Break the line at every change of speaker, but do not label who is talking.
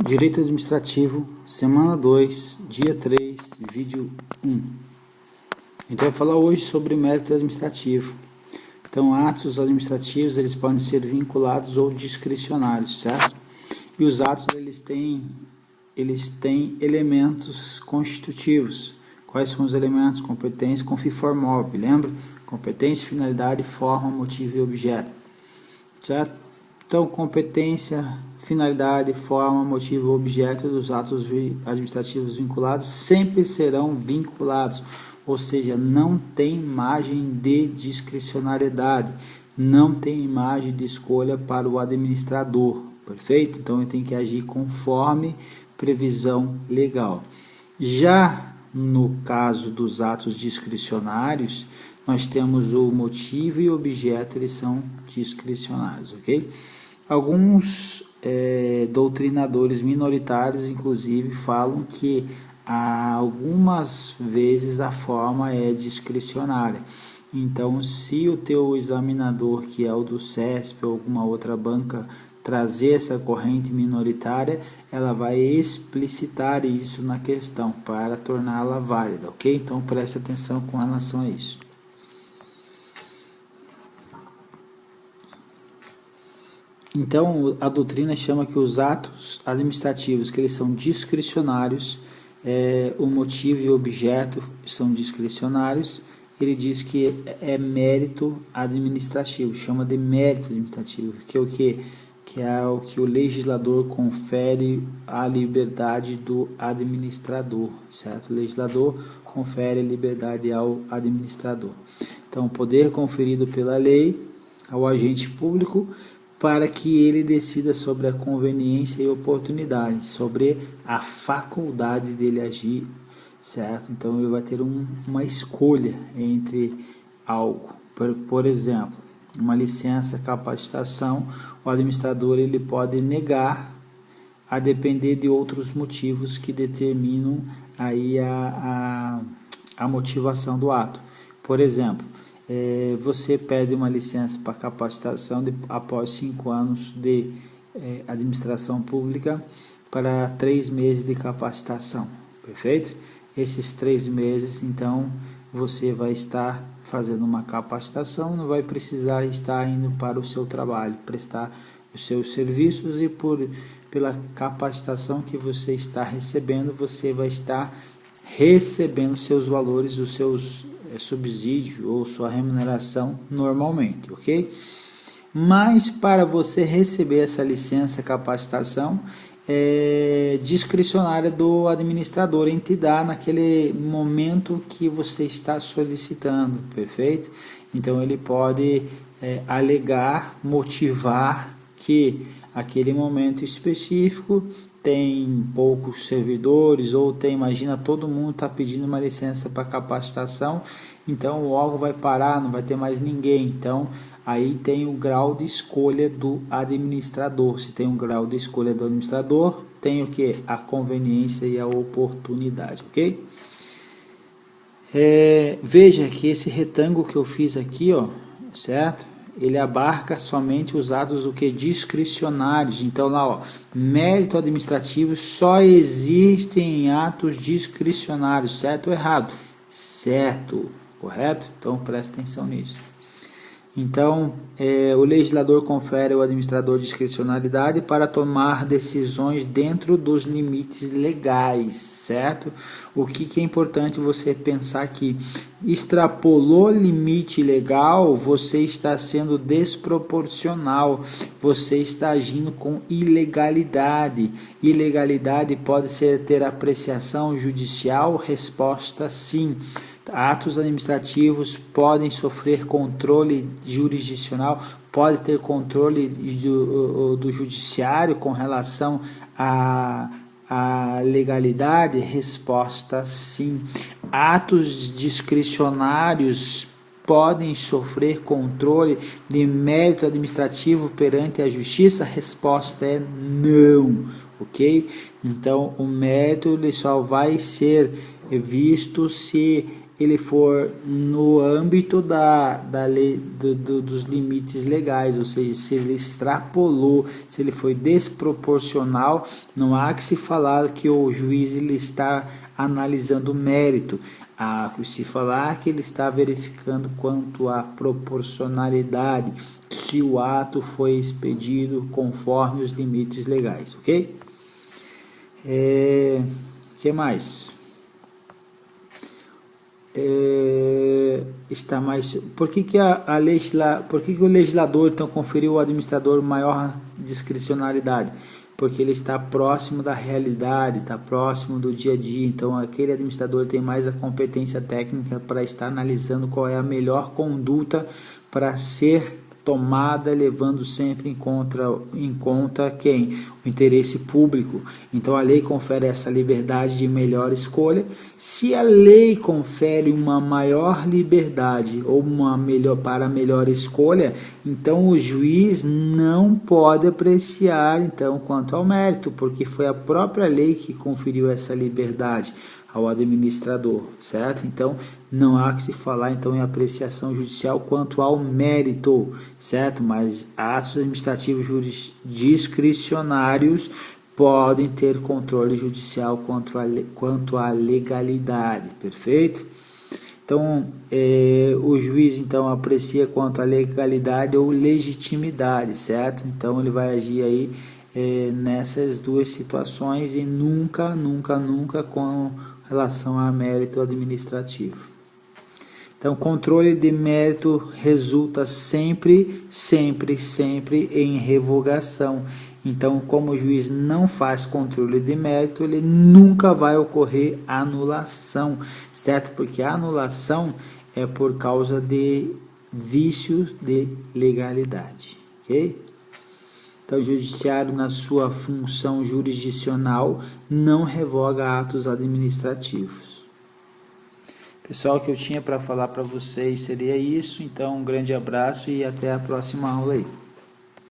Direito Administrativo, semana 2, dia 3, vídeo 1. Então, eu vou falar hoje sobre mérito administrativo. Então, atos administrativos, eles podem ser vinculados ou discricionários, certo? E os atos, eles têm elementos constitutivos. Quais são os elementos? Competência, confifor mob, lembra? Competência, finalidade, forma, motivo e objeto, certo? Então, competência, finalidade, forma, motivo e objeto dos atos administrativos vinculados sempre serão vinculados, ou seja, não tem margem de discricionariedade, não tem margem de escolha para o administrador, perfeito? Então, ele tem que agir conforme previsão legal. Já no caso dos atos discricionários, nós temos o motivo e o objeto, eles são discricionários, ok? Alguns doutrinadores minoritários, inclusive, falam que algumas vezes a forma é discricionária. Então, se o teu examinador, que é o do CESP ou alguma outra banca, trazer essa corrente minoritária, ela vai explicitar isso na questão para torná-la válida, ok? Então, preste atenção com relação a isso. Então, a doutrina chama que os atos administrativos, que eles são discricionários, o motivo e o objeto são discricionários, ele diz que é mérito administrativo, chama de mérito administrativo, que é o quê? Que é o que o legislador confere à liberdade do administrador, certo? O legislador confere liberdade ao administrador. Então, poder conferido pela lei ao agente público para que ele decida sobre a conveniência e oportunidade, sobre a faculdade dele agir, certo? Então, ele vai ter uma escolha entre algo. Por exemplo, uma licença, capacitação, o administrador ele pode negar a depender de outros motivos que determinam aí a motivação do ato. Por exemplo, você pede uma licença para capacitação após 5 anos de administração pública para 3 meses de capacitação, perfeito? Esses 3 meses, então, você vai estar fazendo uma capacitação, não vai precisar estar indo para o seu trabalho, prestar os seus serviços e pela capacitação que você está recebendo, você vai estar recebendo seus valores, os seus subsídio ou sua remuneração normalmente, ok? Mas para você receber essa licença, capacitação, é discricionária do administrador em te dar naquele momento que você está solicitando, perfeito? Então ele pode alegar, motivar que aquele momento específico tem poucos servidores, ou tem, imagina, todo mundo está pedindo uma licença para capacitação, então o órgão vai parar, não vai ter mais ninguém. Então, aí tem o grau de escolha do administrador. Se tem um grau de escolha do administrador, tem o que? A conveniência e a oportunidade, ok? Veja que esse retângulo que eu fiz aqui, ó, certo? Ele abarca somente os atos discricionários. Então lá, ó, mérito administrativo só existe em atos discricionários, certo ou errado? Certo, correto? Então preste atenção nisso. Então, o legislador confere ao administrador discricionalidade para tomar decisões dentro dos limites legais, certo? O que é importante você pensar que extrapolou limite legal, você está sendo desproporcional, você está agindo com ilegalidade. Ilegalidade pode ter apreciação judicial? Resposta sim. Atos administrativos podem sofrer controle jurisdicional, pode ter controle do judiciário com relação à legalidade? Resposta sim. Atos discricionários podem sofrer controle de mérito administrativo perante a justiça? Resposta é não, ok? Então, o mérito ele só vai ser visto se ele for no âmbito da lei, dos limites legais, ou seja, se ele extrapolou, se ele foi desproporcional, não há que se falar que o juiz ele está analisando o mérito. Há que se falar que ele está verificando quanto à proporcionalidade, se o ato foi expedido conforme os limites legais, ok? Que mais? Está mais. Por que o legislador então conferiu ao administrador maior discricionalidade? Porque ele está próximo da realidade, está próximo do dia a dia. Então, aquele administrador tem mais a competência técnica para estar analisando qual é a melhor conduta para ser tomada, levando sempre em conta quem? O interesse público. Então, a lei confere essa liberdade de melhor escolha. Se a lei confere uma maior liberdade ou para melhor escolha, então o juiz não pode apreciar então quanto ao mérito, porque foi a própria lei que conferiu essa liberdade ao administrador, certo? Então, não há que se falar então em apreciação judicial quanto ao mérito, certo? Mas atos administrativos discricionários podem ter controle judicial quanto à legalidade, perfeito? Então, o juiz então aprecia quanto à legalidade ou legitimidade, certo? Então, ele vai agir aí nessas duas situações e nunca com relação a mérito administrativo. Então, controle de mérito resulta sempre em revogação. Então, como o juiz não faz controle de mérito, ele nunca vai ocorrer anulação, certo? Porque a anulação é por causa de vícios de legalidade, ok? Então, o judiciário, na sua função jurisdicional, não revoga atos administrativos. Pessoal, o que eu tinha para falar para vocês seria isso. Então, um grande abraço e até a próxima aula aí.